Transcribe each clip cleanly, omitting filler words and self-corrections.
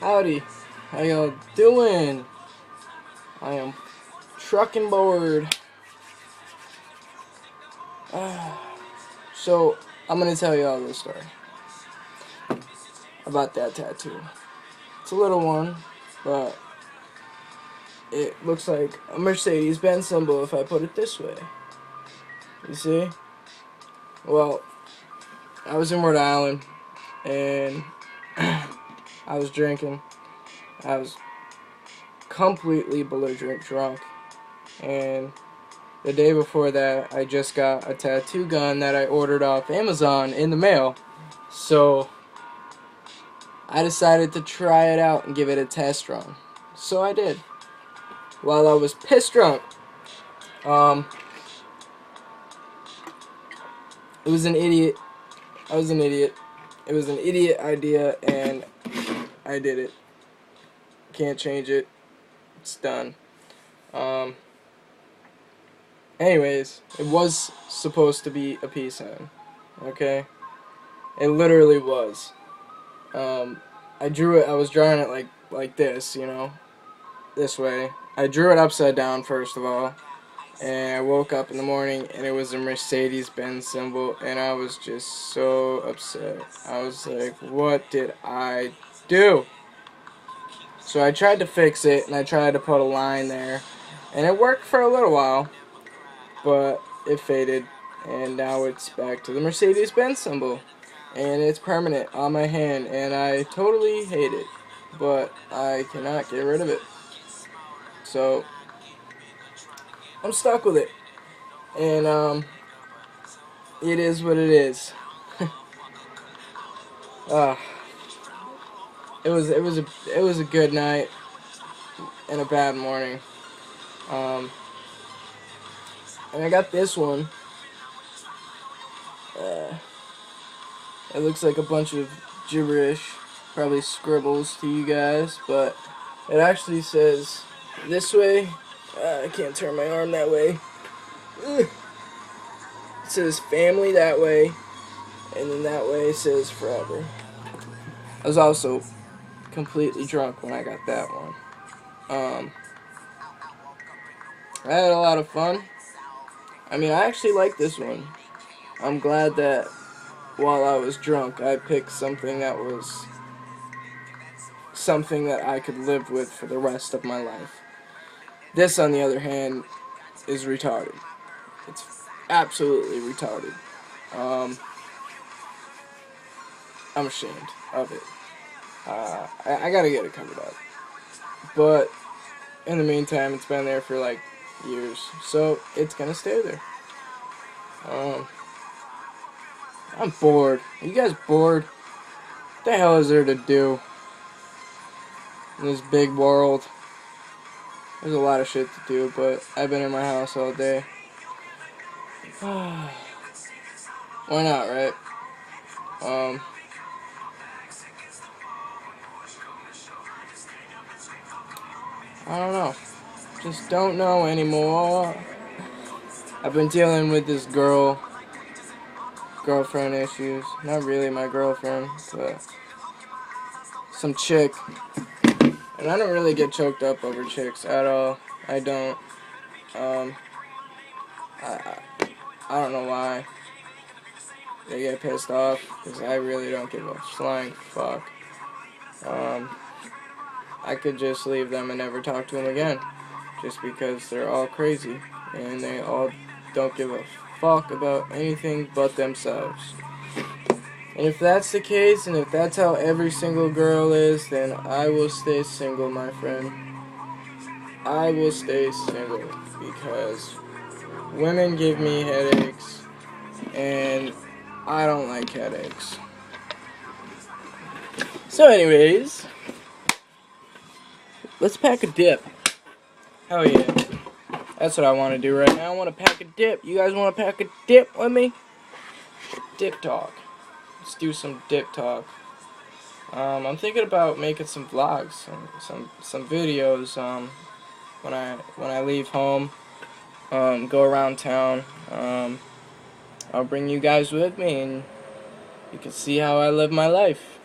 Howdy, how y'all doing? I am trucking bored. So, I'm gonna tell y'all this story about that tattoo. It's a little one, but it looks like a Mercedes-Benz symbol if I put it this way. You see? Well, I was in Rhode Island, and I was drinking. I was completely belligerent drunk, and the day before that, I just got a tattoo gun that I ordered off Amazon in the mail. So, I decided to try it out and give it a test run. So I did. While I was piss drunk. Um, it was an idiot. I was an idiot. It was an idiot idea, and I did it. Can't change it. It's done. Um, anyways, it was supposed to be a peace sign. Okay? It literally was. I drew it. I was drawing it like this, this way. I drew it upside down first of all, and I woke up in the morning and it was a Mercedes-Benz symbol, and I was just so upset. I was like, what did I do? So I tried to fix it, and I tried to put a line there, and it worked for a little while, but it faded, and now it's back to the Mercedes-Benz symbol, and it's permanent on my hand, and I totally hate it, but I cannot get rid of it. So I'm stuck with it, and it is what it is. uh, it was a good night and a bad morning. Um, and I got this one. Uh, it looks like a bunch of gibberish, probably scribbles to you guys, but it actually says this way. I can't turn my arm that way. Ugh. It says family that way, and then that way it says forever. I was also completely drunk when I got that one. I had a lot of fun. I mean, I actually like this one. I'm glad that while I was drunk, I picked something that was something that I could live with for the rest of my life. This, on the other hand, is retarded. It's absolutely retarded. Um, I'm ashamed of it. I gotta get it covered up. But in the meantime, it's been there for like years, so it's gonna stay there. Um, I'm bored. Are you guys bored? What the hell is there to do in this big world? There's a lot of shit to do, but I've been in my house all day. Why not, right? Um, I don't know. Just don't know anymore. I've been dealing with this girlfriend issues. Not really my girlfriend, but some chick. And I don't really get choked up over chicks at all. I don't. Um, I, I don't know why they get pissed off, because I really don't give a flying fuck. I could just leave them and never talk to them again, just because they're all crazy, and they all don't give a fuck about anything but themselves. And if that's the case, and if that's how every single girl is, then I will stay single, my friend. I will stay single, because women give me headaches, and I don't like headaches. So anyways, let's pack a dip. Hell yeah. That's what I want to do right now. I want to pack a dip. You guys want to pack a dip with me? Dip talk. Let's do some dip talk. I'm thinking about making some vlogs, some videos. When I leave home, go around town. I'll bring you guys with me, and you can see how I live my life.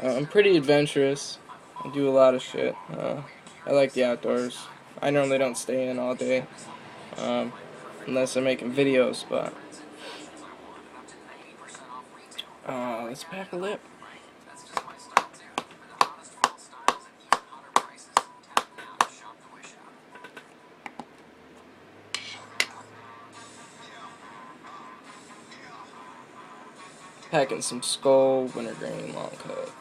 I'm pretty adventurous. I do a lot of shit. I like the outdoors. I normally don't stay in all day, unless I'm making videos, but let's pack a lip. Packing some Skull Wintergreen Long Cut.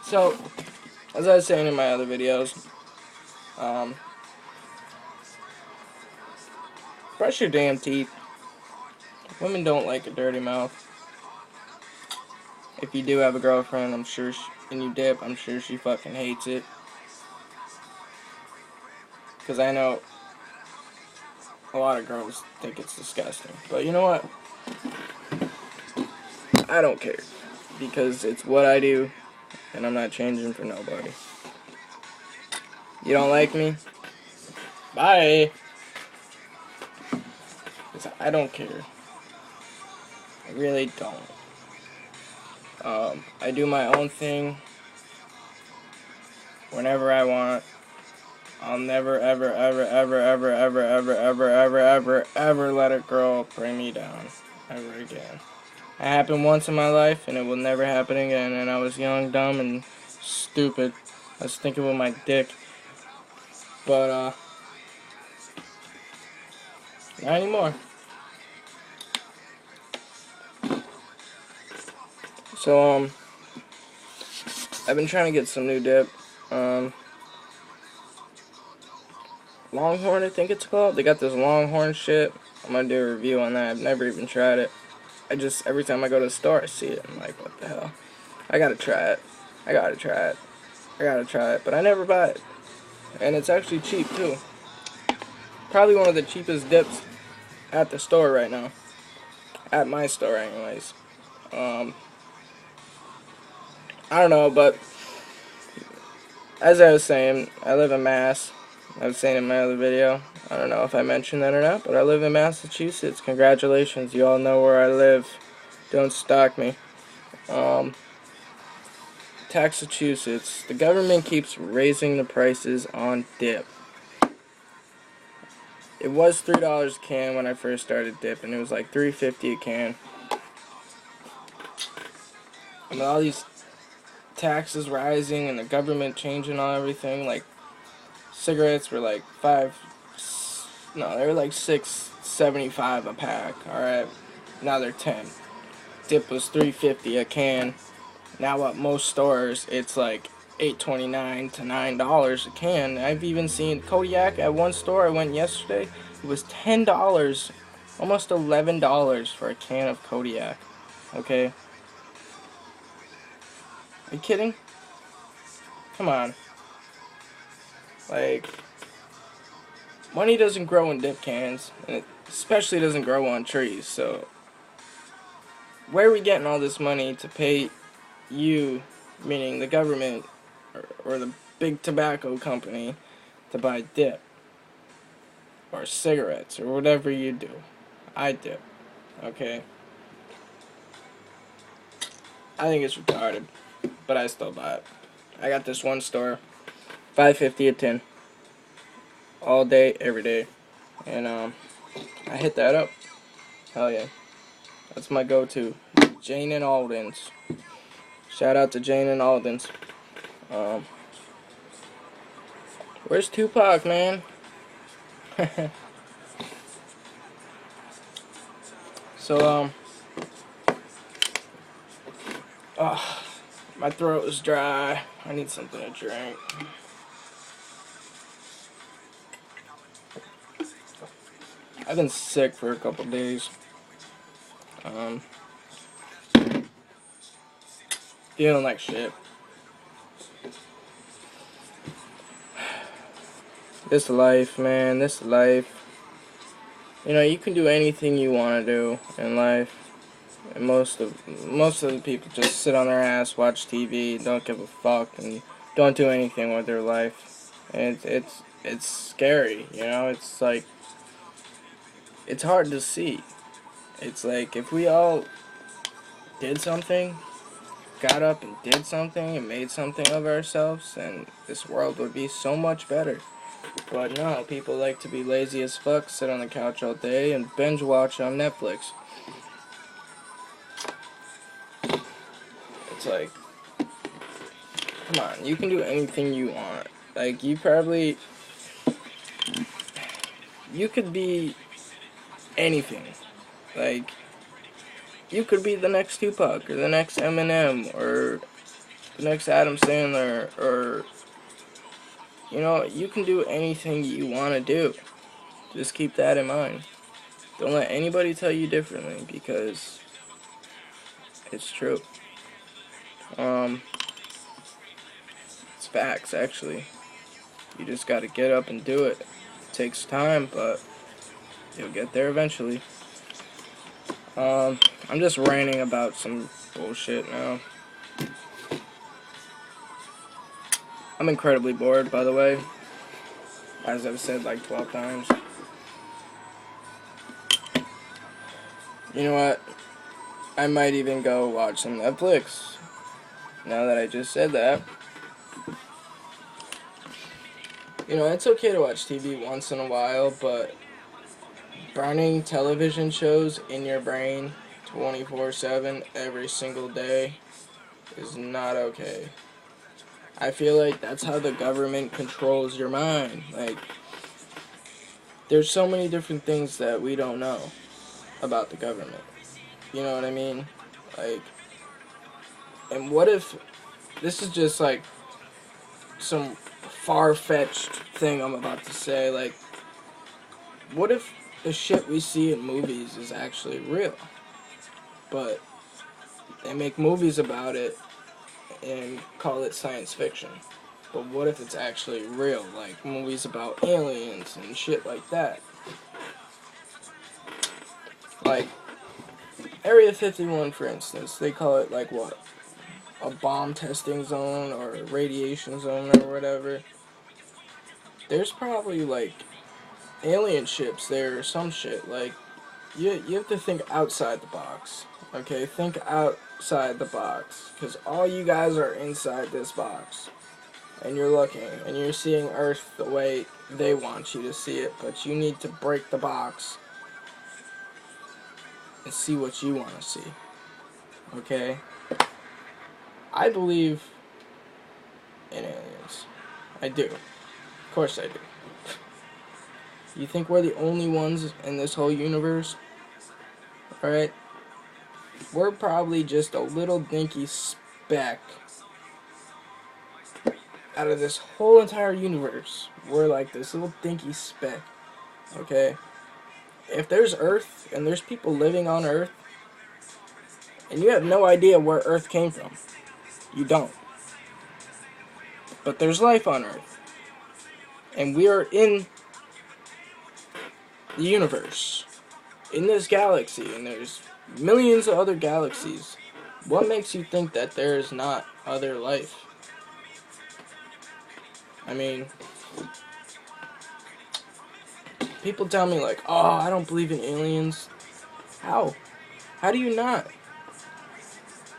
So, as I was saying in my other videos, brush your damn teeth. Women don't like a dirty mouth. If you do have a girlfriend, I'm sure and you dip, I'm sure she fucking hates it. Because I know a lot of girls think it's disgusting. But you know what? I don't care. Because it's what I do, and I'm not changing for nobody. You don't like me? Bye! 'Cause I don't care. I really don't. I do my own thing whenever I want. I'll never, ever, ever, ever, ever, ever, ever, ever, ever, ever, ever let a girl bring me down. Ever again. It happened once in my life, and it will never happen again. And I was young, dumb, and stupid. I was thinking with my dick. But, not anymore. So, I've been trying to get some new dip. Longhorn, I think it's called. They got this Longhorn shit. I'm gonna do a review on that. I've never even tried it. Every time I go to the store, I see it. I'm like, what the hell? I gotta try it. I gotta try it. I gotta try it. But I never buy it. And it's actually cheap, too. Probably one of the cheapest dips at the store right now. At my store, anyways. I don't know, but as I was saying, I live in Mass. I was saying in my other video. I don't know if I mentioned that or not, but I live in Massachusetts. Congratulations, you all know where I live. Don't stalk me. Massachusetts. The government keeps raising the prices on dip. It was $3 a can when I first started dip, and it was like $3.50 a can. And all these taxes rising and the government changing on everything, like cigarettes were like they were like $6.75 a pack. All right, now they're 10. Dip was $3.50 a can. Now at most stores it's like $8.29 to $9 a can. I've even seen Kodiak at one store I went yesterday. It was $10, almost $11 for a can of Kodiak. Okay, are you kidding? Come on. Like, money doesn't grow in dip cans, and it especially doesn't grow on trees. So where are we getting all this money to pay you, meaning the government or the big tobacco company, to buy dip or cigarettes or whatever you do? I dip, okay? I think it's retarded, but I still buy it. I got this one store, $5.50 a tin, all day, every day, and I hit that up. Hell yeah, that's my go-to. Jane and Alden's. Shout out to Jane and Alden's. Where's Tupac, man? So, my throat is dry. I need something to drink. I've been sick for a couple days. Feeling like shit. This life, man, this life. You know, you can do anything you want to do in life. And most of the people just sit on their ass, watch TV, don't give a fuck, and don't do anything with their life. And it's scary, you know. It's like it's hard to see. It's like if we all did something, got up and did something and made something of ourselves, and this world would be so much better. But no, people like to be lazy as fuck, sit on the couch all day, and binge watch on Netflix. It's like, come on, you can do anything you want. Like, you could be anything. Like, you could be the next Tupac, or the next Eminem, or the next Adam Sandler, or, you know, you can do anything you want to do. Just keep that in mind. Don't let anybody tell you differently, because it's true. It's facts, actually. You just gotta get up and do it. It takes time, but you'll get there eventually. I'm just ranting about some bullshit now. I'm incredibly bored, by the way, as I've said like 12 times. You know what? I might even go watch some Netflix, now that I just said that. You know, it's okay to watch TV once in a while, but burning television shows in your brain 24/7 every single day is not okay. I feel like that's how the government controls your mind. Like, there's so many different things that we don't know about the government. You know what I mean? Like, and what if this is just like some far-fetched thing I'm about to say? Like, what if the shit we see in movies is actually real? But they make movies about it and call it science fiction. But what if it's actually real? Like movies about aliens and shit like that. Like Area 51, for instance, they call it like what? A bomb testing zone or a radiation zone or whatever. There's probably like alien ships there or some shit. Like, you have to think outside the box. Okay, think outside the box. Because all you guys are inside this box. And you're looking, and you're seeing Earth the way they want you to see it. But you need to break the box and see what you want to see. Okay? I believe in aliens. I do. Of course I do. You think we're the only ones in this whole universe? Alright? We're probably just a little dinky speck out of this whole entire universe. We're like this little dinky speck. Okay? If there's Earth, and there's people living on Earth, and you have no idea where Earth came from. You don't. But there's life on Earth. And we are in the universe. In this galaxy. And there's millions of other galaxies. What makes you think that there is not other life? I mean, people tell me like, oh, I don't believe in aliens. How? How do you not?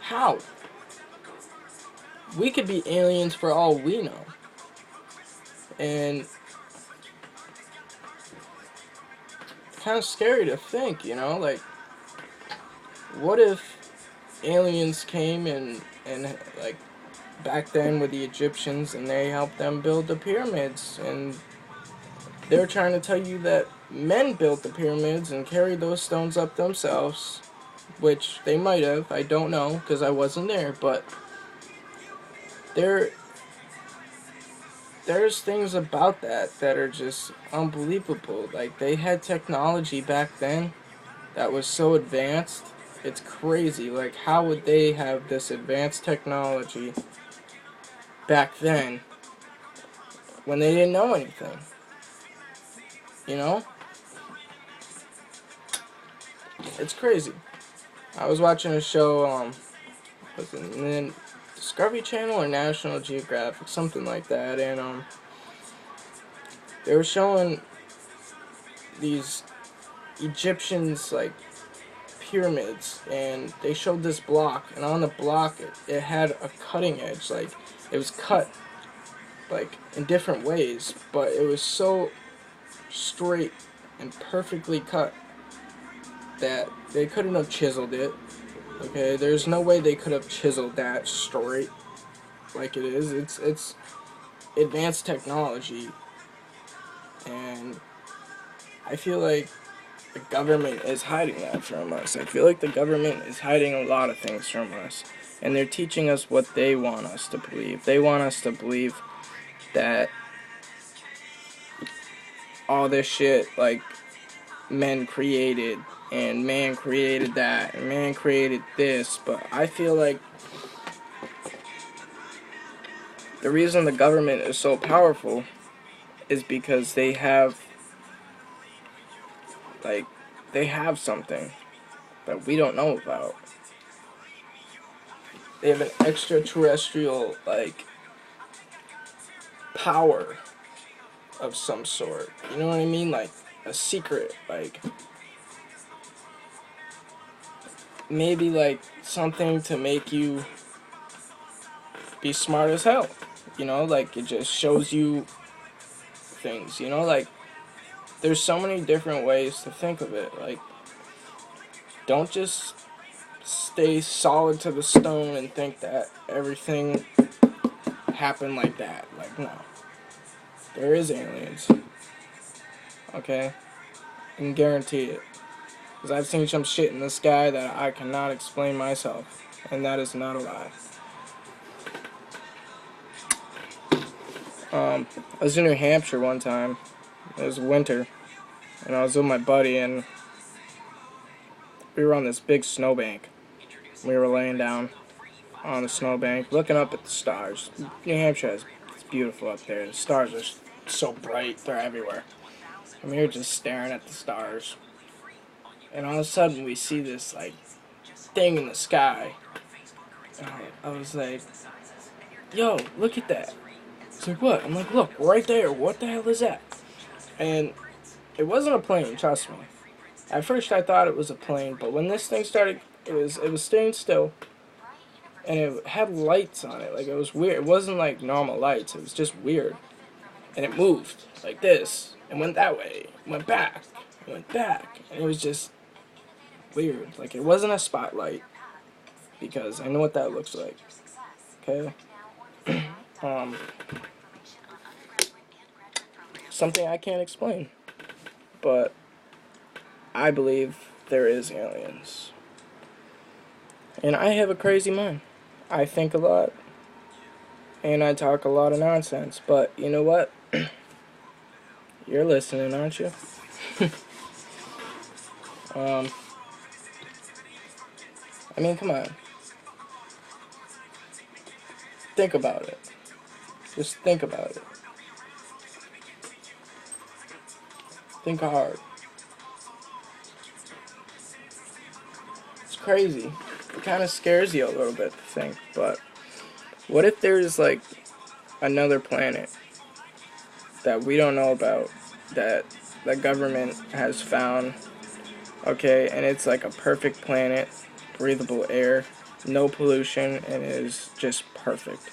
How? We could be aliens for all we know. And it's kind of scary to think, you know? Like, what if aliens came and like, back then with the Egyptians, and they helped them build the pyramids, and they're trying to tell you that men built the pyramids and carried those stones up themselves, which they might have, I don't know, because I wasn't there, but there's things about that are just unbelievable. Like, they had technology back then that was so advanced, it's crazy. Like, how would they have this advanced technology back then when they didn't know anything? You know? It's crazy. I was watching a show, was it the Discovery Channel or National Geographic, something like that, and they were showing these Egyptians like pyramids, and they showed this block, and on the block it had a cutting edge, like it was cut like in different ways, but it was so straight and perfectly cut that they couldn't have chiseled it. Okay, there's no way they could have chiseled that straight like it is. It's advanced technology, and I feel like the government is hiding that from us. I feel like the government is hiding a lot of things from us, and they're teaching us what they want us to believe. They want us to believe that all this shit, like, men created, and man created that, and man created this, but I feel like the reason the government is so powerful is because they have, like, they have something that we don't know about. They have an extraterrestrial, like, power of some sort. You know what I mean? Like, a secret, like, maybe, like, something to make you be smart as hell. You know, like, it just shows you things, you know? Like, there's so many different ways to think of it. Like, don't just stay solid to the stone and think that everything happened like that. Like, no. There is aliens. Okay? I can guarantee it. Because I've seen some shit in the sky that I cannot explain myself. And that is not a lie. I was in New Hampshire one time. It was winter. And I was with my buddy, and we were on this big snowbank. We were laying down on the snowbank, looking up at the stars. New Hampshire it's beautiful up there. The stars are so bright, they're everywhere. And we were just staring at the stars. And all of a sudden we see this, like, thing in the sky. And I was like, yo, look at that. It's like, what? I'm like, look, right there. What the hell is that? And it wasn't a plane, trust me. At first I thought it was a plane, but when this thing started, it was staying still. And it had lights on it. Like, it was weird. It wasn't like normal lights. It was just weird. And it moved like this. And went that way. Went back. Went back. And it was just weird. Like, it wasn't a spotlight. Because I know what that looks like. Okay? Something I can't explain. But I believe there is aliens. And I have a crazy mind. I think a lot. And I talk a lot of nonsense. But you know what? You're listening, aren't you? I mean, come on. Think about it. Just think about it. Think hard. It's crazy. It kind of scares you a little bit to think, but what if there's, like, another planet that we don't know about, that the government has found, okay, and it's like a perfect planet, breathable air, no pollution, and it is just perfect.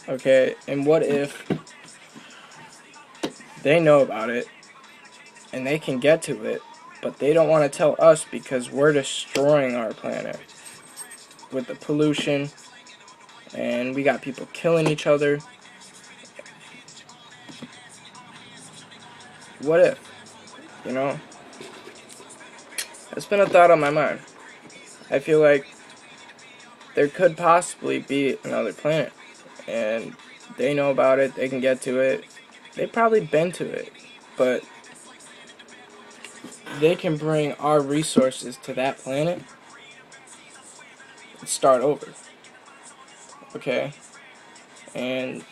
Okay, and what if they know about it, and they can get to it, but they don't want to tell us because we're destroying our planet with the pollution, and we got people killing each other. What if? You know? It's been a thought on my mind. I feel like there could possibly be another planet, and they know about it, they can get to it. They've probably been to it, but they can bring our resources to that planet and start over. Okay? And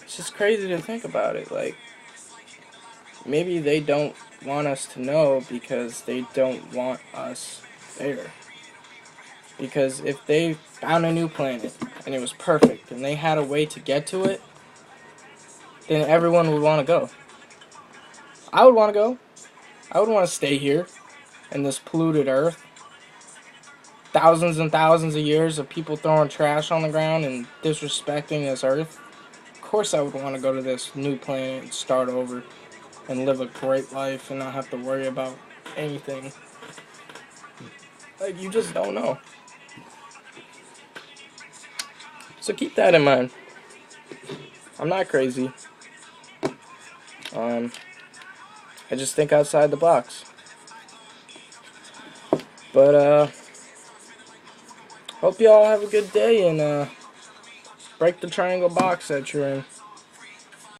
it's just crazy to think about it. Like, maybe they don't want us to know because they don't want us there. Because if they found a new planet and it was perfect and they had a way to get to it, then everyone would want to go. I would want to go. I would want to stay here in this polluted earth. Thousands and thousands of years of people throwing trash on the ground and disrespecting this earth. Of course I would want to go to this new planet and start over and live a great life and not have to worry about anything. Like, you just don't know. So keep that in mind. I'm not crazy. I just think outside the box. But, hope y'all have a good day and, break the triangle box that you're in.